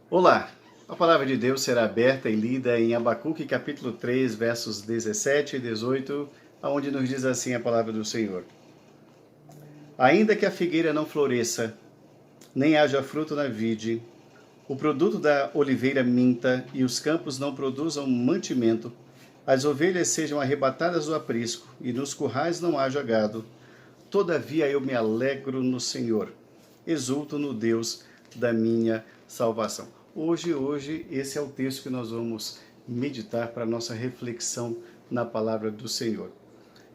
Olá! A palavra de Deus será aberta e lida em Abacuque capítulo 3, versos 17 e 18, onde nos diz assim a palavra do Senhor. Ainda que a figueira não floresça, nem haja fruto na vide, o produto da oliveira minta e os campos não produzam mantimento, as ovelhas sejam arrebatadas do aprisco e nos currais não haja gado, todavia eu me alegro no Senhor, exulto no Deus da minha salvação. Hoje, esse é o texto que nós vamos meditar para a nossa reflexão na palavra do Senhor.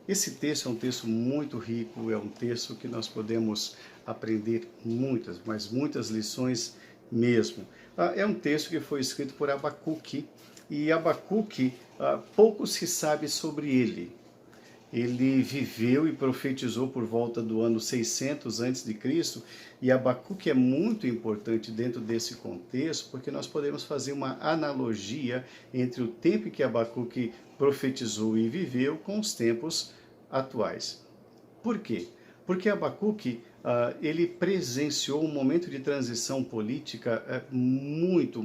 Esse texto é um texto muito rico, é um texto que nós podemos aprender muitas, mas muitas lições mesmo. É um texto que foi escrito por Abacuque, e Abacuque, pouco se sabe sobre ele. Ele viveu e profetizou por volta do ano 600 a.C., e Abacuque é muito importante dentro desse contexto, porque nós podemos fazer uma analogia entre o tempo que Abacuque profetizou e viveu com os tempos atuais. Por quê? Porque Abacuque ele presenciou um momento de transição política muito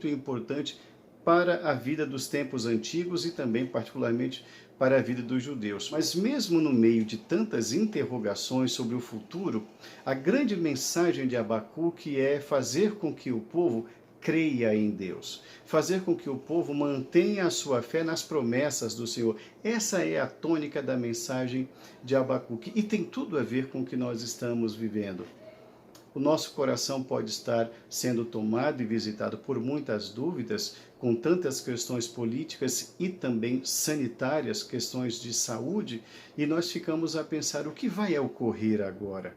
importante para a vida dos tempos antigos e também, particularmente, para a vida dos judeus. Mas mesmo no meio de tantas interrogações sobre o futuro, a grande mensagem de Abacuque é fazer com que o povo creia em Deus, fazer com que o povo mantenha a sua fé nas promessas do Senhor. Essa é a tônica da mensagem de Abacuque e tem tudo a ver com o que nós estamos vivendo. O nosso coração pode estar sendo tomado e visitado por muitas dúvidas, com tantas questões políticas e também sanitárias, questões de saúde, e nós ficamos a pensar o que vai ocorrer agora.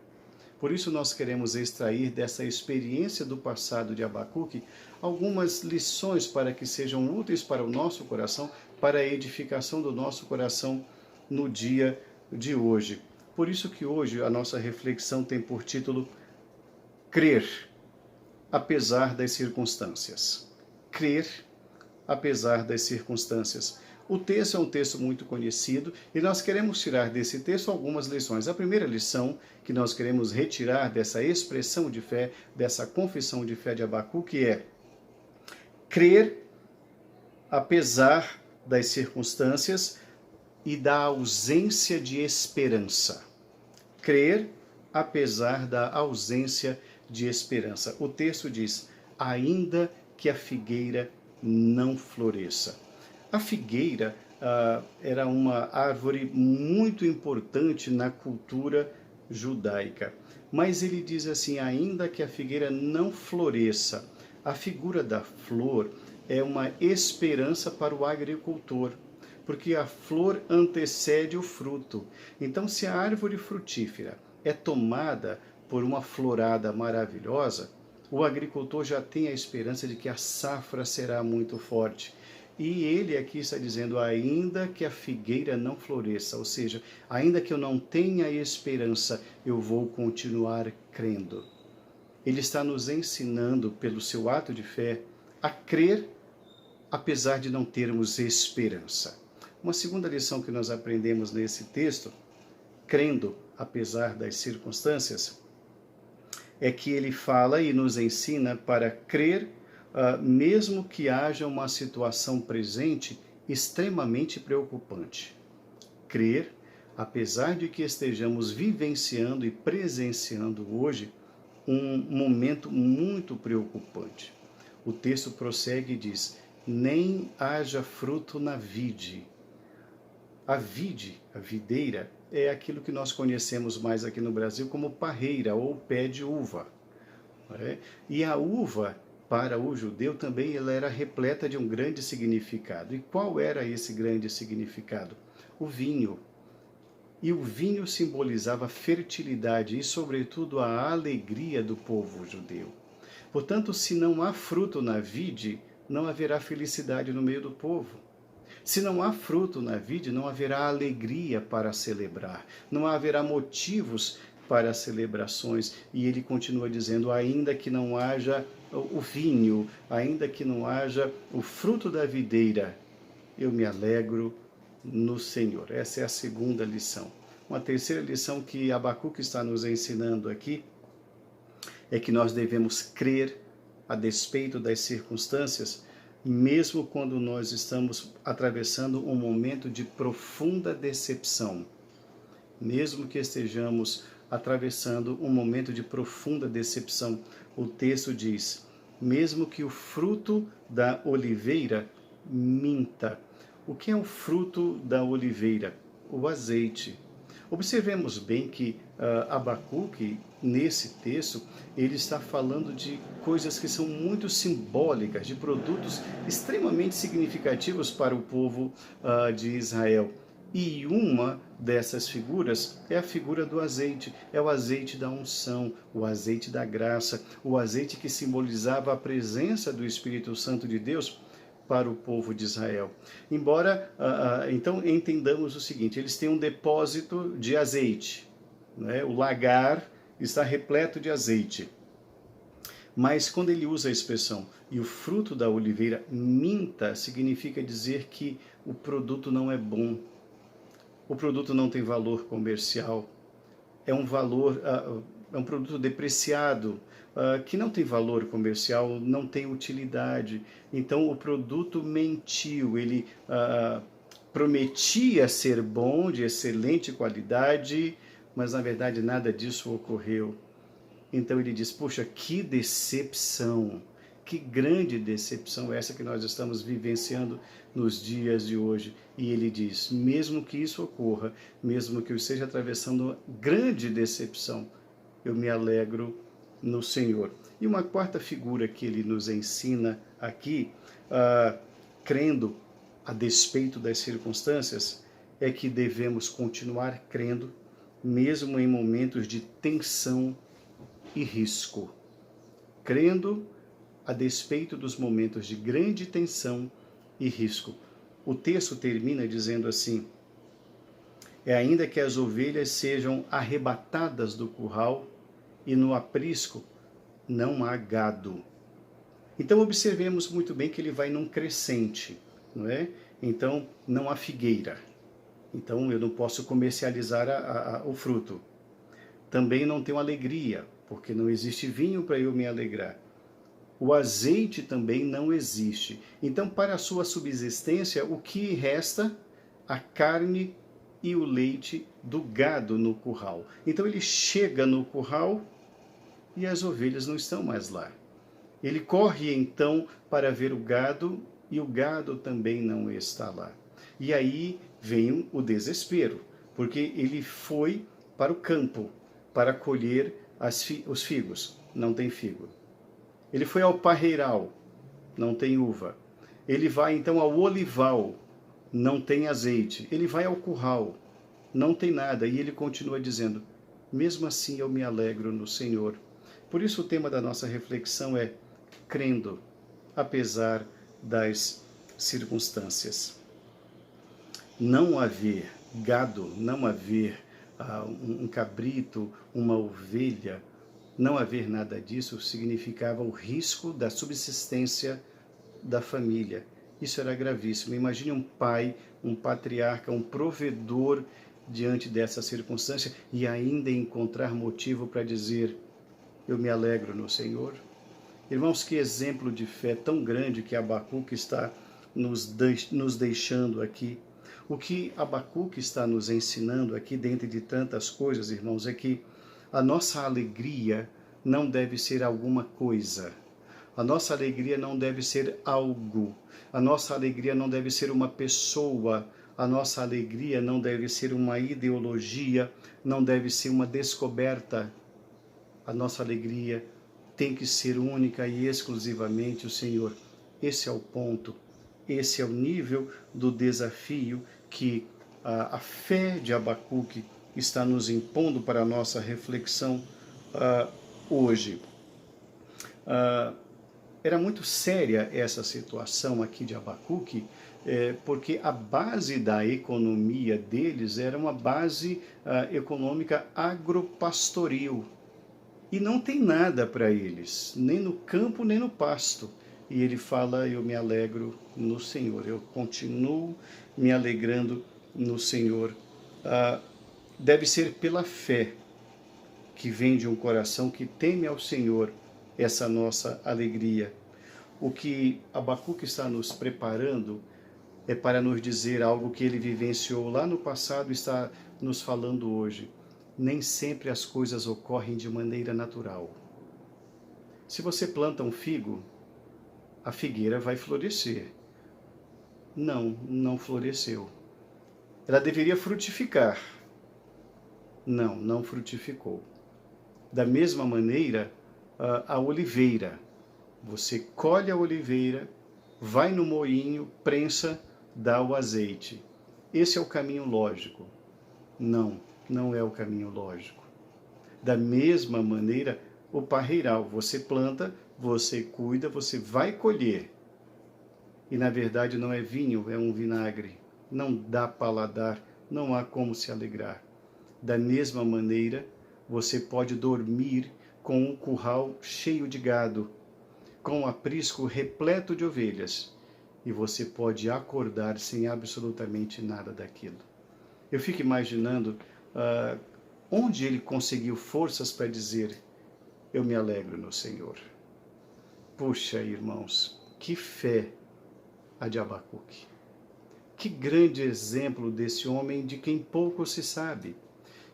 Por isso nós queremos extrair dessa experiência do passado de Abacuque algumas lições para que sejam úteis para o nosso coração, para a edificação do nosso coração no dia de hoje. Por isso que hoje a nossa reflexão tem por título Crer, apesar das circunstâncias. Crer, apesar das circunstâncias. O texto é um texto muito conhecido e nós queremos tirar desse texto algumas lições. A primeira lição que nós queremos retirar dessa expressão de fé, dessa confissão de fé de Abacuque é crer, apesar das circunstâncias e da ausência de esperança. Crer, apesar da ausência de esperança. O texto diz, ainda que a figueira não floresça. A figueira era uma árvore muito importante na cultura judaica. Mas ele diz assim, ainda que a figueira não floresça. A figura da flor é uma esperança para o agricultor, porque a flor antecede o fruto. Então, se a árvore frutífera é tomada por uma florada maravilhosa, o agricultor já tem a esperança de que a safra será muito forte. E ele aqui está dizendo, ainda que a figueira não floresça, ou seja, ainda que eu não tenha esperança, eu vou continuar crendo. Ele está nos ensinando, pelo seu ato de fé, a crer, apesar de não termos esperança. Uma segunda lição que nós aprendemos nesse texto, crendo, apesar das circunstâncias, é que ele fala e nos ensina para crer, mesmo que haja uma situação presente extremamente preocupante. Crer, apesar de que estejamos vivenciando e presenciando hoje um momento muito preocupante. O texto prossegue e diz, nem haja fruto na vide. A vide, a videira, é aquilo que nós conhecemos mais aqui no Brasil como parreira ou pé de uva. E a uva, para o judeu, também ela era repleta de um grande significado. E qual era esse grande significado? O vinho. E o vinho simbolizava a fertilidade e, sobretudo, a alegria do povo judeu. Portanto, se não há fruto na vide, não haverá felicidade no meio do povo. Se não há fruto na vide, não haverá alegria para celebrar, não haverá motivos para celebrações. E ele continua dizendo, ainda que não haja o vinho, ainda que não haja o fruto da videira, eu me alegro no Senhor. Essa é a segunda lição. Uma terceira lição que Abacuque está nos ensinando aqui é que nós devemos crer a despeito das circunstâncias, mesmo quando nós estamos atravessando um momento de profunda decepção. Mesmo que estejamos atravessando um momento de profunda decepção, o texto diz: mesmo que o fruto da oliveira minta. O que é o fruto da oliveira? O azeite. Observemos bem que Abacuque, nesse texto, ele está falando de coisas que são muito simbólicas, de produtos extremamente significativos para o povo de Israel. E uma dessas figuras é a figura do azeite, é o azeite da unção, o azeite da graça, o azeite que simbolizava a presença do Espírito Santo de Deus para o povo de Israel. Embora, então, entendamos o seguinte, eles têm um depósito de azeite, né? O lagar está repleto de azeite. Mas quando ele usa a expressão e o fruto da oliveira minta, significa dizer que o produto não é bom, o produto não tem valor comercial, é um produto depreciado, que não tem valor comercial, não tem utilidade. Então o produto mentiu, ele prometia ser bom, de excelente qualidade, mas na verdade nada disso ocorreu. Então ele diz, poxa, que decepção, que grande decepção essa que nós estamos vivenciando nos dias de hoje. E ele diz, mesmo que isso ocorra, mesmo que eu esteja atravessando grande decepção, eu me alegro no Senhor. E uma quarta figura que ele nos ensina aqui, crendo a despeito das circunstâncias, é que devemos continuar crendo, mesmo em momentos de tensão e risco. Crendo a despeito dos momentos de grande tensão e risco. O texto termina dizendo assim: ainda que as ovelhas sejam arrebatadas do curral e no aprisco não há gado. Então observemos muito bem que ele vai num crescente, não é? Então não há figueira. Então eu não posso comercializar o fruto. Também não tenho alegria, porque não existe vinho para eu me alegrar. O azeite também não existe. Então, para a sua subsistência, o que resta? A carne e o leite do gado no curral. Então, ele chega no curral e as ovelhas não estão mais lá. Ele corre, então, para ver o gado e o gado também não está lá. E aí vem o desespero, porque ele foi para o campo para colher os figos. Não tem figo. Ele foi ao parreiral, não tem uva. Ele vai então ao olival, não tem azeite. Ele vai ao curral, não tem nada. E ele continua dizendo, mesmo assim eu me alegro no Senhor. Por isso o tema da nossa reflexão é crendo, apesar das circunstâncias. Não haver gado, não haver um cabrito, uma ovelha, não haver nada disso significava o risco da subsistência da família. Isso era gravíssimo. Imagine um pai, um patriarca, um provedor diante dessa circunstância e ainda encontrar motivo para dizer, eu me alegro no Senhor. Irmãos, que exemplo de fé tão grande que Abacuque está nos deixando aqui. O que Abacuque está nos ensinando aqui, dentre de tantas coisas, irmãos, é que a nossa alegria não deve ser alguma coisa. A nossa alegria não deve ser algo. A nossa alegria não deve ser uma pessoa. A nossa alegria não deve ser uma ideologia, não deve ser uma descoberta. A nossa alegria tem que ser única e exclusivamente o Senhor. Esse é o ponto. Esse é o nível do desafio que a fé de Abacuque está nos impondo para a nossa reflexão hoje. Era muito séria essa situação aqui de Abacuque, porque a base da economia deles era uma base econômica agropastoril. E não tem nada para eles, nem no campo, nem no pasto. E ele fala, eu me alegro no Senhor, eu continuo me alegrando no Senhor. Deve ser pela fé que vem de um coração que teme ao Senhor essa nossa alegria. O que Abacuque está nos preparando é para nos dizer algo que ele vivenciou lá no passado e está nos falando hoje. Nem sempre as coisas ocorrem de maneira natural. Se você planta um figo, a figueira vai florescer. Não floresceu. Ela deveria frutificar. Não frutificou. Da mesma maneira, a oliveira. Você colhe a oliveira, vai no moinho, prensa, dá o azeite. Esse é o caminho lógico. Não é o caminho lógico. Da mesma maneira, o parreiral. Você planta, você cuida, você vai colher. E na verdade não é vinho, é um vinagre. Não dá paladar, não há como se alegrar. Da mesma maneira, você pode dormir com um curral cheio de gado, com um aprisco repleto de ovelhas, e você pode acordar sem absolutamente nada daquilo. Eu fico imaginando onde ele conseguiu forças para dizer: eu me alegro no Senhor. Puxa, irmãos, que fé a de Abacuque. Que grande exemplo desse homem de quem pouco se sabe,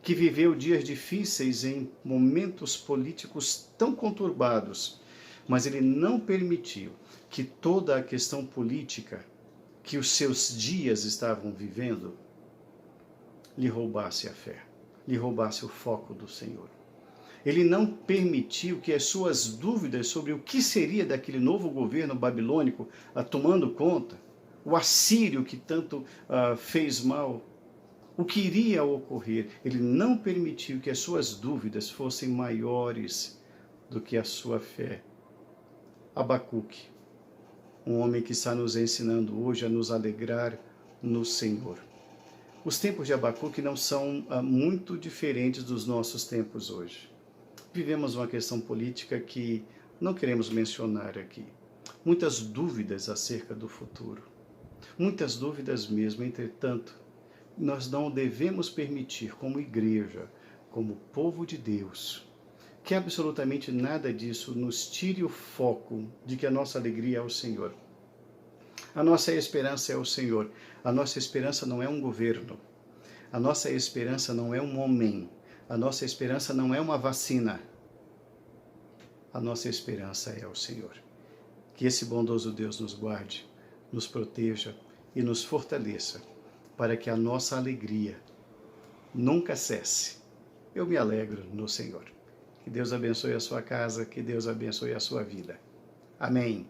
que viveu dias difíceis em momentos políticos tão conturbados, mas ele não permitiu que toda a questão política que os seus dias estavam vivendo lhe roubasse a fé, lhe roubasse o foco do Senhor. Ele não permitiu que as suas dúvidas sobre o que seria daquele novo governo babilônico tomando conta, o assírio que tanto fez mal, o que iria ocorrer, ele não permitiu que as suas dúvidas fossem maiores do que a sua fé. Abacuque, um homem que está nos ensinando hoje a nos alegrar no Senhor. Os tempos de Abacuque não são muito diferentes dos nossos tempos hoje. Vivemos uma questão política que não queremos mencionar aqui. Muitas dúvidas acerca do futuro. Muitas dúvidas mesmo, entretanto, nós não devemos permitir como igreja, como povo de Deus, que absolutamente nada disso nos tire o foco de que a nossa alegria é o Senhor. A nossa esperança é o Senhor. A nossa esperança não é um governo. A nossa esperança não é um homem. A nossa esperança não é uma vacina. A nossa esperança é o Senhor. Que esse bondoso Deus nos guarde, nos proteja e nos fortaleça, para que a nossa alegria nunca cesse. Eu me alegro no Senhor. Que Deus abençoe a sua casa, que Deus abençoe a sua vida. Amém.